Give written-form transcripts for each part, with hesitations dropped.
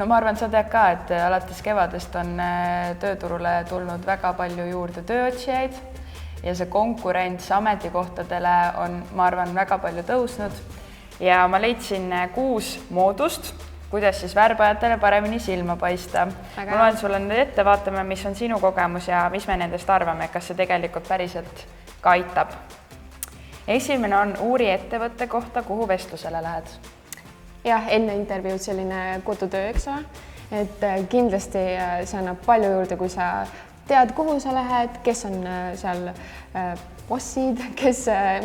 ma arvan, sa tead ka, et alates kevadest on tööturule tulnud väga palju juurde tööotsijaid ja see konkurents ametikohtadele on, ma arvan, väga palju tõusnud ja ma leidsin 6 moodust, kuidas siis värbajatele paremini silma paista. Ma loen sulle nüüd ette, vaatame, mis on sinu kogemus ja mis me nendest arvame, kas see tegelikult päriselt ka aitab. Esimene on uuri ettevõtte kohta, kuhu vestlusele lähed. Jah, enne intervjuud selline kodutöö, eks ole, et kindlasti see annab palju juurde, kui sa tead, kuhu sa lähed, kes on seal bossid,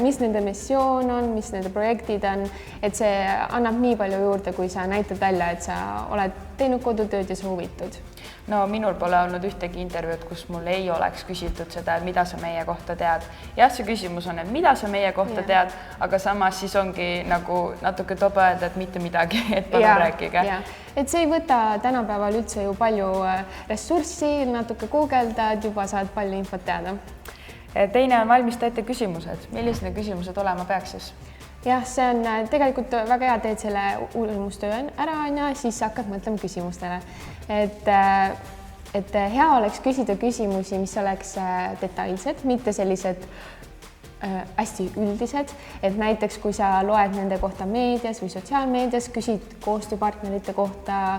mis nende missioon on, mis nende projektid on, et see annab nii palju juurde, kui sa näitad välja, et sa oled teinud kodutööd ja sa huvitud. No minul pole olnud ühtegi intervjuud, kus mul ei oleks küsitud seda, et mida sa meie kohta tead. Jah, see küsimus on, et mida sa meie kohta tead, aga samas siis ongi nagu natuke tobe öelda, et mitte midagi, et palun rääkige. Et see ei võta tänapäeval üldse ju palju ressurssi, natuke guugeldad, juba saad palju infot teada. Teine on valmista ette küsimused. Millised need küsimused olema peaks siis? Jah, see on tegelikult väga hea, teed selle uurimustöö ära ja siis hakkad mõtlema küsimustele. Et hea oleks küsida küsimusi, mis oleks detailsed, mitte sellised hästi üldised, et näiteks kui sa loed nende kohta meedias või sotsiaalmeedias, küsid koostööpartnerite kohta,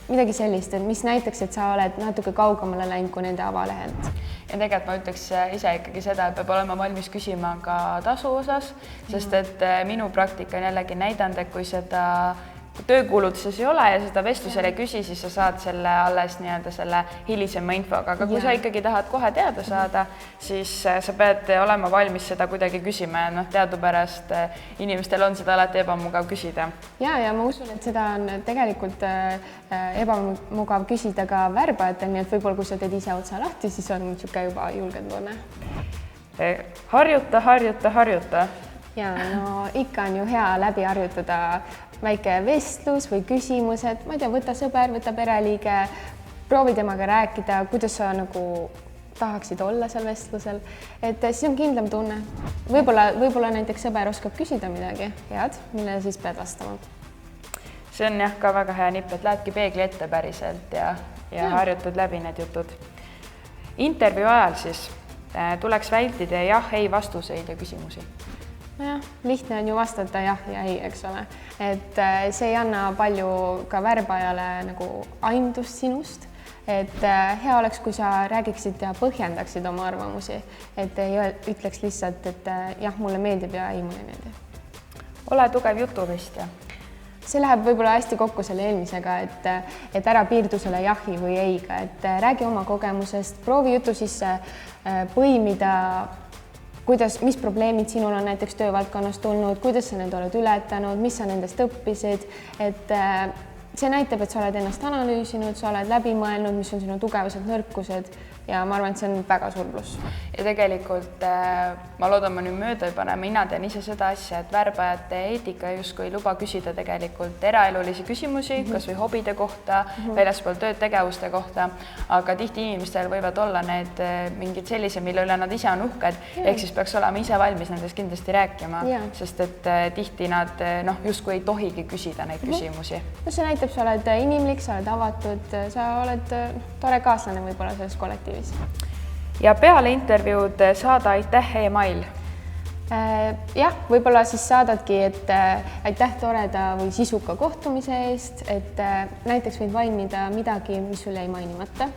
midagi sellist, et mis näiteks, et sa oled natuke kaugemale läinud kui nende avalehelt. Ja tegelikult ma ütleks ise ikkagi seda, et peab olema valmis küsima ka tasu osas, sest et minu praktika on jällegi näidanud, et kui seda töökuulutuses ei ole ja seda vestlusele küsi, siis sa saad selle alles nii-öelda selle hilisema infoga, aga kui sa ikkagi tahad kohe teada saada, siis sa pead olema valmis seda kuidagi küsima ja teadupärast inimestel on seda alati ebamugav küsida. Ja ma usun, et seda on tegelikult ebamugav küsida ka värbajatel, nii et võib-olla kui sa teed ise otsa lahti, siis on niisugune juba julged tunne. Harjuta. Ja no ikka on ju hea läbi harjutada väike vestlus või küsimused, ma ei tea, võta sõber, võta pereliige, proovi temaga rääkida, kuidas sa nagu tahaksid olla seal vestlusel, et siis on kindlam tunne. Võib-olla näiteks sõber oskab küsida midagi head, mille siis pead vastama. See on jah ka väga hea nipp, et lähedki peegli ette päriselt ja harjutad läbi need jutud. Intervjuu ajal siis tuleks vältida jah-ei vastuseid ja küsimusi. Nojah, lihtne on ju vastata jah ja ei, eks ole. Et see ei anna palju ka värbajale nagu aimdust sinust. Et hea oleks, kui sa räägiksid ja põhjendaksid oma arvamusi. Et ei ütleks lihtsalt, et jah, mulle meeldib ja ei, mulle meeldib. Ole tugev jutuvestja. See läheb võib-olla hästi kokku selle eelmisega, et ära piirdu selle jahi või eiga. Et räägi oma kogemusest, proovi jutu sisse põimida, mis probleemid sinul on näiteks töövaldkonnas tulnud, kuidas sa need oled ületanud, mis sa nendest õppisid, et see näitab, et sa oled ennast analüüsinud, sa oled läbi mõelnud, mis on sinu tugevused, nõrkused ja ma arvan, et see on väga suur pluss. Ja tegelikult ma loodan, ma nüüd mööda ei pane, mina tean ise seda asja, et värbajate eetika justkui ei luba küsida tegelikult eraelulisi küsimusi, kas või hobide kohta, väljaspool töötegevuste kohta, aga tihti inimestel võivad olla need mingid sellise, mille üle nad ise on uhked, ehk siis peaks olema ise valmis nendest kindlasti rääkima, sest et tihti nad justkui ei tohigi küsida neid küsimusi. See näitab, sa oled inimlik, sa oled avatud, sa oled tore kaaslane võib-olla selles kollektiivis. Ja peale intervjuud saada aitäh e-mail? Jah, võib-olla siis saadadki, et aitäh toreda või sisuka kohtumise eest, et näiteks võid mainida midagi, mis sul jäi mainimata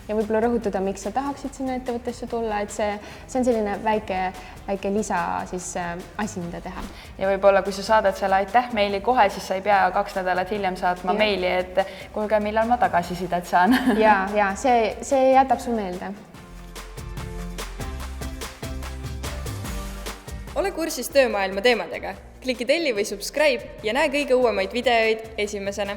ja võib-olla rõhutada, miks sa tahaksid sinna ettevõttesse tulla, et see on selline väike lisa siis asi, mida teha. Ja võib-olla, kui sa saadad selle aitäh meili kohe, siis sa ei pea 2 nädalat hiljem saatma meili, et kuulge, millal ma tagasisidet saan. Ja see jätab sul meelde. Ole kursis töömaailma teemadega. Kliki telli või subscribe ja näe kõige uuemaid videoid esimesena.